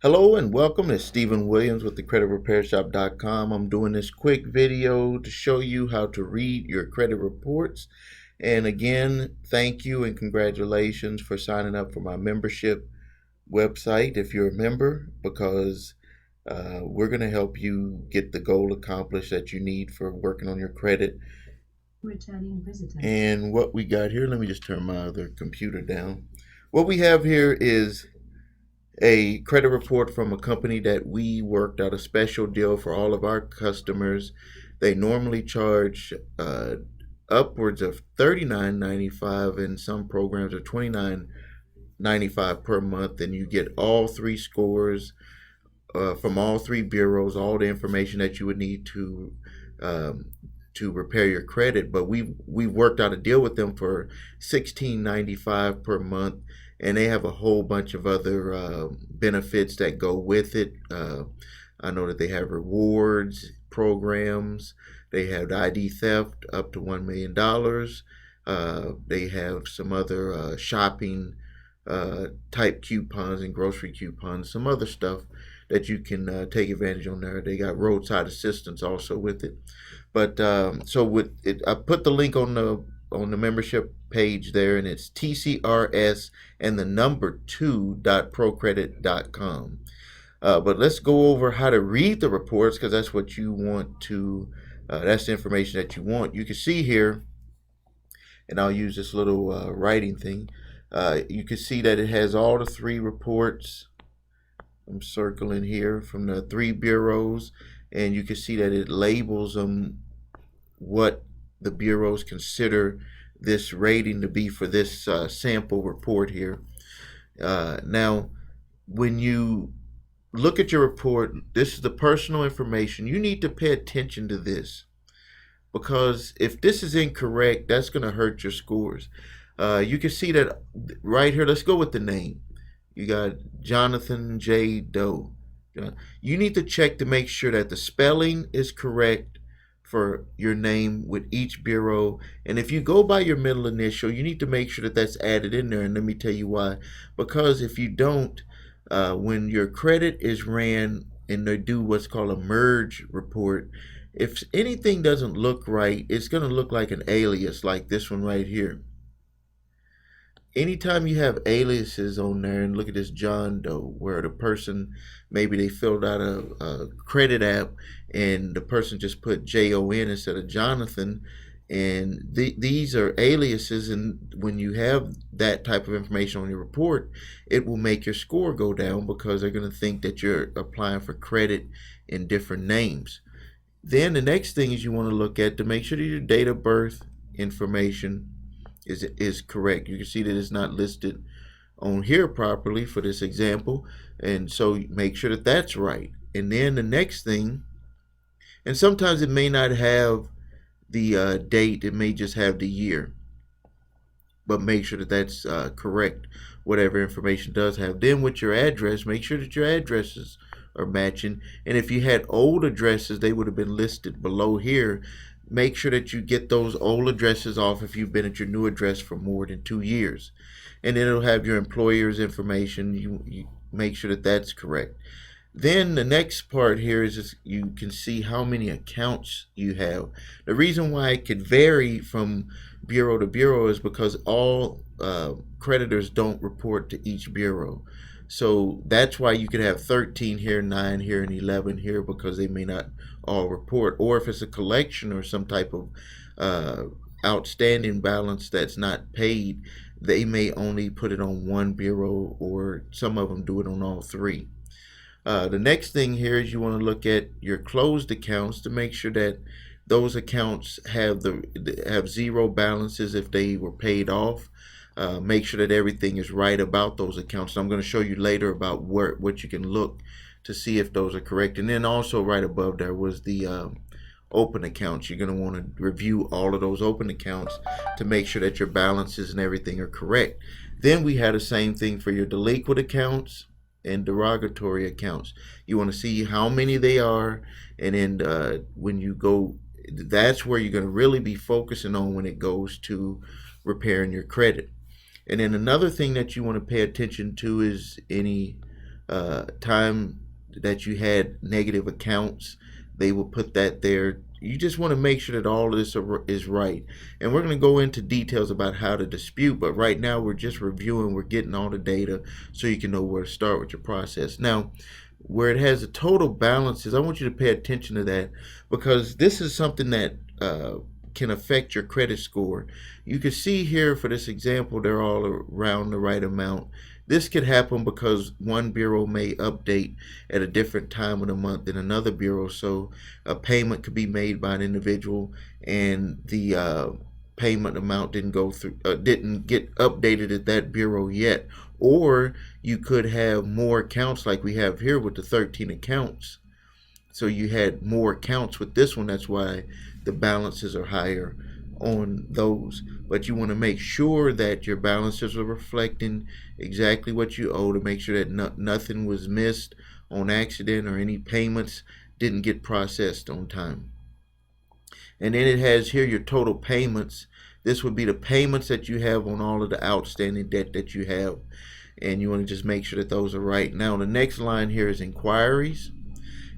Hello and welcome to Stephen Williams with the creditrepairshop.com. I'm doing this quick video to show you how to read your credit reports. And again, thank you and congratulations for signing up for my membership website if you're a member, because we're going to help you get the goal accomplished that you need for working on your credit. Returning visitor. And what we got here, let me just turn my other computer down. What we have here is a credit report from a company that we worked out a special deal for all of our customers. They normally charge upwards of $39.95, and some programs are $29.95 per month, and you get all three scores from all three bureaus, all the information that you would need to repair your credit. But we've worked out a deal with them for $16.95 per month, and they have a whole bunch of other benefits that go with it. I know that they have rewards programs. They have ID theft up to $1 million. They have some other shopping type coupons and grocery coupons, some other stuff that you can take advantage on there. They got roadside assistance also with it. But so with it, I put the link on the membership page there, and it's TCRS and the number 2.procredit.com. But let's go over how to read the reports, because that's what you want to. That's the information that you want. You can see here, and I'll use this little writing thing. You can see that it has all the three reports. I'm circling here from the three bureaus, and you can see that it labels them what the bureaus consider this rating to be for this sample report here. Now, when you look at your report, this is the personal information. You need to pay attention to this, because if this is incorrect, that's going to hurt your scores. You can see that right here. Let's go with the name. You got Jonathan J. Doe. You need to check to make sure that the spelling is correct for your name with each bureau. And if you go by your middle initial, you need to make sure that that's added in there. And let me tell you why. Because if you don't, when your credit is ran and they do what's called a merge report, if anything doesn't look right, it's going to look like an alias, like this one right here. Anytime you have aliases on there, and look at this John Doe, where the person, maybe they filled out a credit app and the person just put Jon instead of Jonathan, and these are aliases, and when you have that type of information on your report, it will make your score go down, because they're going to think that you're applying for credit in different names. Then the next thing is you want to look at to make sure that your date of birth information is correct. You can see that it's not listed on here properly for this example, and so make sure that that's right. And then the next thing, and sometimes it may not have the date, it may just have the year, but make sure that that's correct, whatever information does have. Then with your address, make sure that your addresses are matching, and if you had old addresses, they would have been listed below here. Make sure that you get those old addresses off if you've been at your new address for more than 2 years. And then it'll have your employer's information. You make sure that that's correct. Then the next part here is just, you can see how many accounts you have. The reason why it could vary from bureau to bureau is because all creditors don't report to each bureau. So that's why you could have 13 here, 9 here, and 11 here, because they may not all report. Or if it's a collection or some type of outstanding balance that's not paid, they may only put it on one bureau, or some of them do it on all three. The next thing here is you want to look at your closed accounts to make sure that those accounts have zero balances if they were paid off. Make sure that everything is right about those accounts. And I'm going to show you later about what you can look to see if those are correct. And then also right above there was the open accounts. You're going to want to review all of those open accounts to make sure that your balances and everything are correct. Then we had the same thing for your delinquent accounts and derogatory accounts. You want to see how many they are, and then when you go, that's where you're going to really be focusing on when it goes to repairing your credit. And then another thing that you want to pay attention to is any time that you had negative accounts, they will put that there. You just want to make sure that all of this is right. And we're going to go into details about how to dispute, but right now we're just reviewing, we're getting all the data so you can know where to start with your process. Now, where it has the total balances, I want you to pay attention to that, because this is something that can affect your credit score. You can see here for this example, they're all around the right amount. This could happen because one bureau may update at a different time of the month than another bureau. So a payment could be made by an individual and the payment amount didn't go through, didn't get updated at that bureau yet. Or you could have more accounts like we have here with the 13 accounts. So you had more accounts with this one. That's why the balances are higher on those. But you want to make sure that your balances are reflecting exactly what you owe, to make sure that nothing was missed on accident or any payments didn't get processed on time. And then it has here your total payments. This would be the payments that you have on all of the outstanding debt that you have. And you want to just make sure that those are right. Now the next line here is inquiries.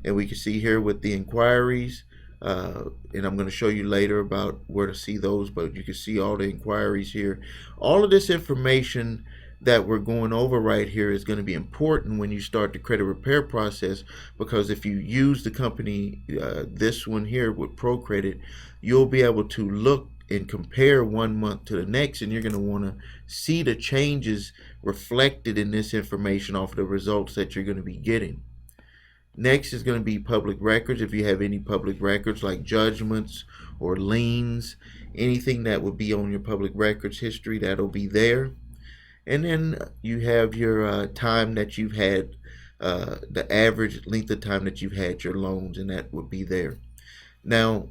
And we can see here with the inquiries, and I'm going to show you later about where to see those, but you can see all the inquiries here. All of this information that we're going over right here is going to be important when you start the credit repair process, because if you use the company, this one here with Pro Credit, you'll be able to look and compare one month to the next, and you're going to want to see the changes reflected in this information off of the results that you're going to be getting. Next is going to be public records. If you have any public records like judgments or liens, anything that would be on your public records history, that'll be there. And then you have your time that you've had, the average length of time that you've had your loans, and that would be there. Now,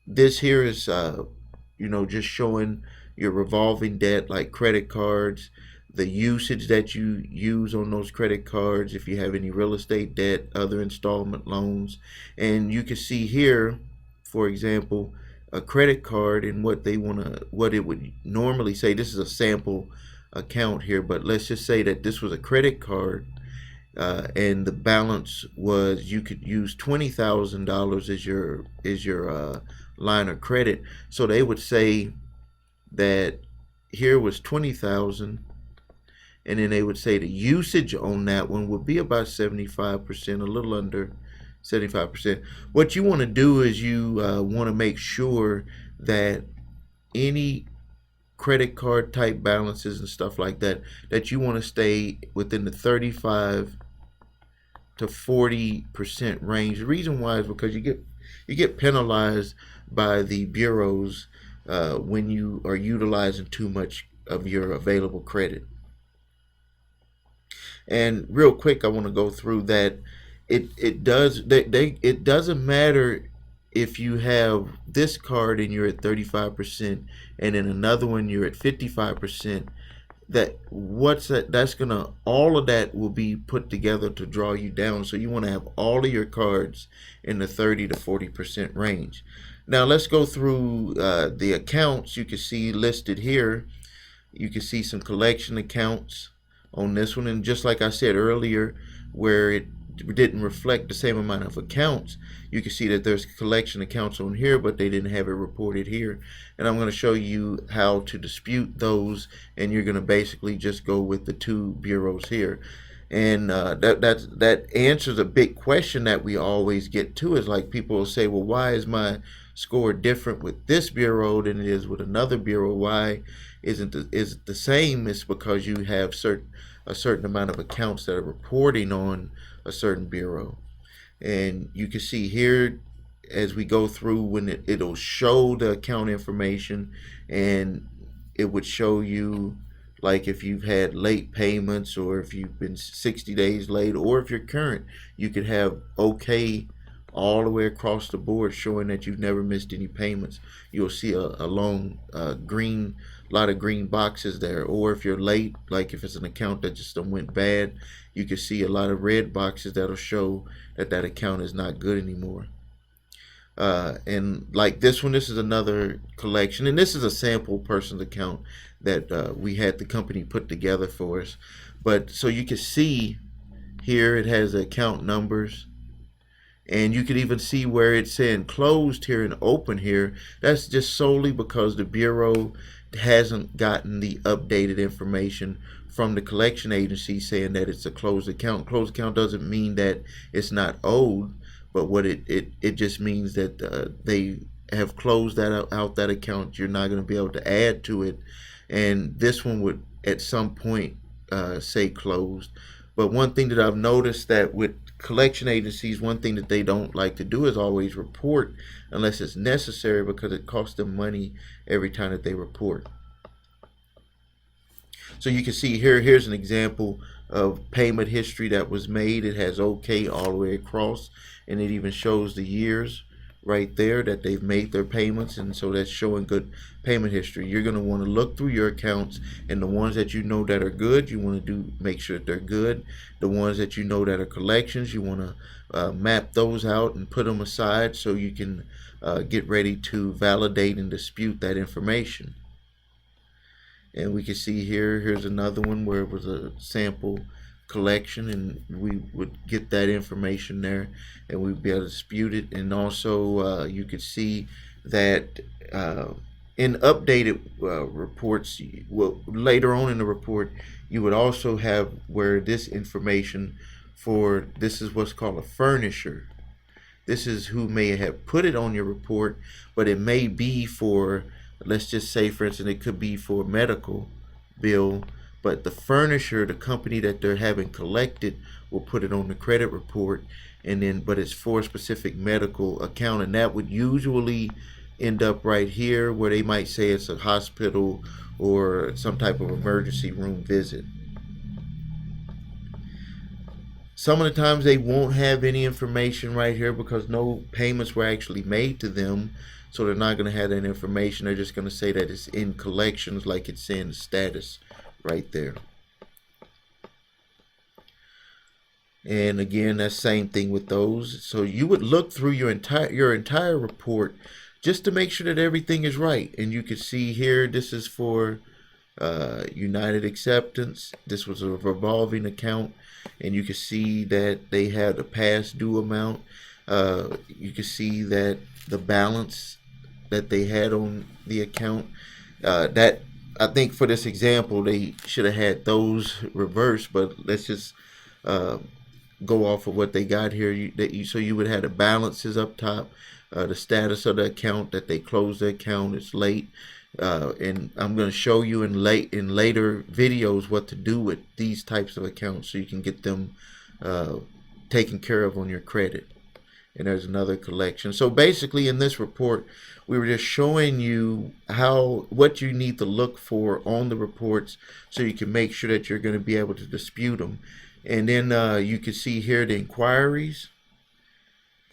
this here is, just showing your revolving debt like credit cards, the usage that you use on those credit cards, if you have any real estate debt, other installment loans. And you can see here, for example, a credit card and what it would normally say. This is a sample account here, but let's just say that this was a credit card and the balance was, you could use $20,000 as your line of credit. So they would say that here was $20,000, and then they would say the usage on that one would be about 75%, a little under 75%. What you want to do is you want to make sure that any credit card type balances and stuff like that, that you want to stay within the 35 to 40% range. The reason why is because you get penalized by the bureaus when you are utilizing too much of your available credit. And real quick, I want to go through that. It doesn't matter if you have this card and you're at 35%, and then another one you're at 55%. That's gonna, all of that will be put together to draw you down. So you want to have all of your cards in the 30 to 40% range. Now let's go through the accounts. You can see listed here. You can see some collection accounts on this one, and just like I said earlier, where it didn't reflect the same amount of accounts, you can see that there's collection accounts on here, but they didn't have it reported here. And I'm going to show you how to dispute those, and you're going to basically just go with the two bureaus here. And that answers a big question that we always get to, is like, people will say, well, why is my score different with this bureau than it is with another bureau? Why is it the same? It's because you have a certain amount of accounts that are reporting on a certain bureau. And you can see here, as we go through, when it'll show the account information, and it would show you, like, if you've had late payments, or if you've been 60 days late, or if you're current, you could have okay all the way across the board, showing that you've never missed any payments. You'll see a long green, lot of green boxes there. Or if you're late, like if it's an account that just went bad, you can see a lot of red boxes that'll show that that account is not good anymore. And like this one, this is another collection, and this is a sample person's account that we had the company put together for us. But so you can see Here it has the account numbers. And you can even see where it's saying closed here and open here. That's just solely because the Bureau hasn't gotten the updated information from the collection agency saying that it's a closed account. Closed account doesn't mean that it's not owed, but what it just means that they have closed out that account. You're not going to be able to add to it. And this one would at some point say closed. But one thing that I've noticed that with collection agencies, one thing that they don't like to do is always report unless it's necessary, because it costs them money every time that they report. So you can see here's an example of payment history that was made. It has OK all the way across, and it even shows the years right there that they've made their payments, and so that's showing good payment history. You're going to want to look through your accounts, and the ones that you know that are good, you want to make sure that they're good. The ones that you know that are collections, you want to map those out and put them aside so you can get ready to validate and dispute that information. And we can see here's another one where it was a sample collection, and we would get that information there and we'd be able to dispute it. And also you could see that in updated reports, well, later on in the report, you would also have where this information for, this is what's called a furnisher. This is who may have put it on your report, but it may be for, let's just say, for instance, it could be for a medical bill, but the furnisher, the company that they're having collected, will put it on the credit report, and then, but it's for a specific medical account, and that would usually end up right here where they might say it's a hospital or some type of emergency room visit. Some of the times they won't have any information right here because no payments were actually made to them, so they're not going to have that information. They're just going to say that it's in collections, like it's saying the status right there. And again, that same thing with those. So you would look through your entire report just to make sure that everything is right. And you can see here, this is for United Acceptance. This was a revolving account, and you can see that they had a past due amount. You can see that the balance that they had on the account, that I think for this example they should have had those reversed, but let's just go off of what they got here. So you would have the balances up top, the status of the account, that they closed the account, it's late, and I'm going to show you in later videos what to do with these types of accounts so you can get them taken care of on your credit. And there's another collection. So basically in this report, we were just showing you what you need to look for on the reports so you can make sure that you're going to be able to dispute them. And then you can see here the inquiries.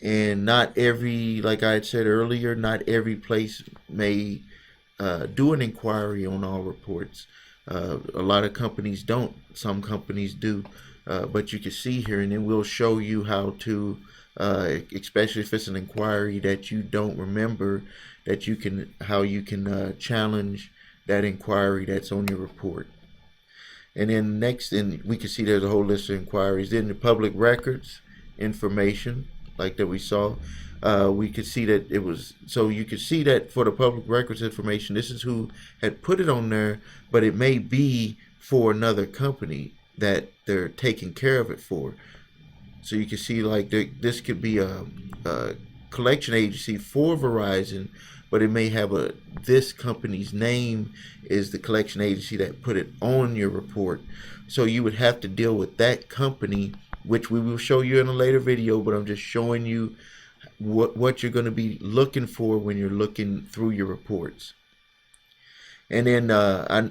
And not every, like I had said earlier, not every place may do an inquiry on all reports. A lot of companies don't. Some companies do. But you can see here, and then we'll show you how to, especially if it's an inquiry that you don't remember, that you can, how you can challenge that inquiry that's on your report. And then next, and we can see there's a whole list of inquiries. Then the public records information, like that we saw, we could see that it was, so you could see that for the public records information, this is who had put it on there, but it may be for another company that they're taking care of it for. So you can see like this could be a collection agency for Verizon, but it may have this company's name is the collection agency that put it on your report. So you would have to deal with that company, which we will show you in a later video, but I'm just showing you what you're going to be looking for when you're looking through your reports. And then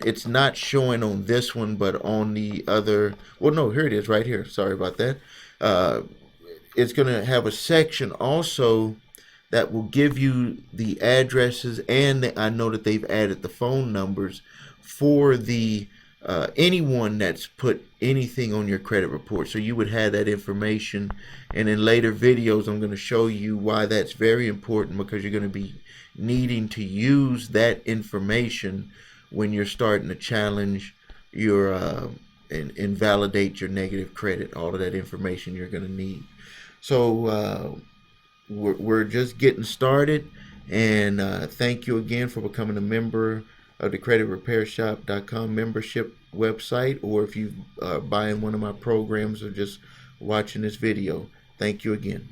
it's not showing on this one, but on the other, well, no, here it is right here. Sorry about that. It's going to have a section also that will give you the addresses, and I know that they've added the phone numbers for the anyone that's put anything on your credit report. So you would have that information, and in later videos I'm going to show you why that's very important, because you're going to be needing to use that information when you're starting to challenge your invalidate your negative credit. All of that information you're going to need. So we're just getting started, and thank you again for becoming a member of the creditrepairshop.com membership website, or if you are buying one of my programs or just watching this video. Thank you again.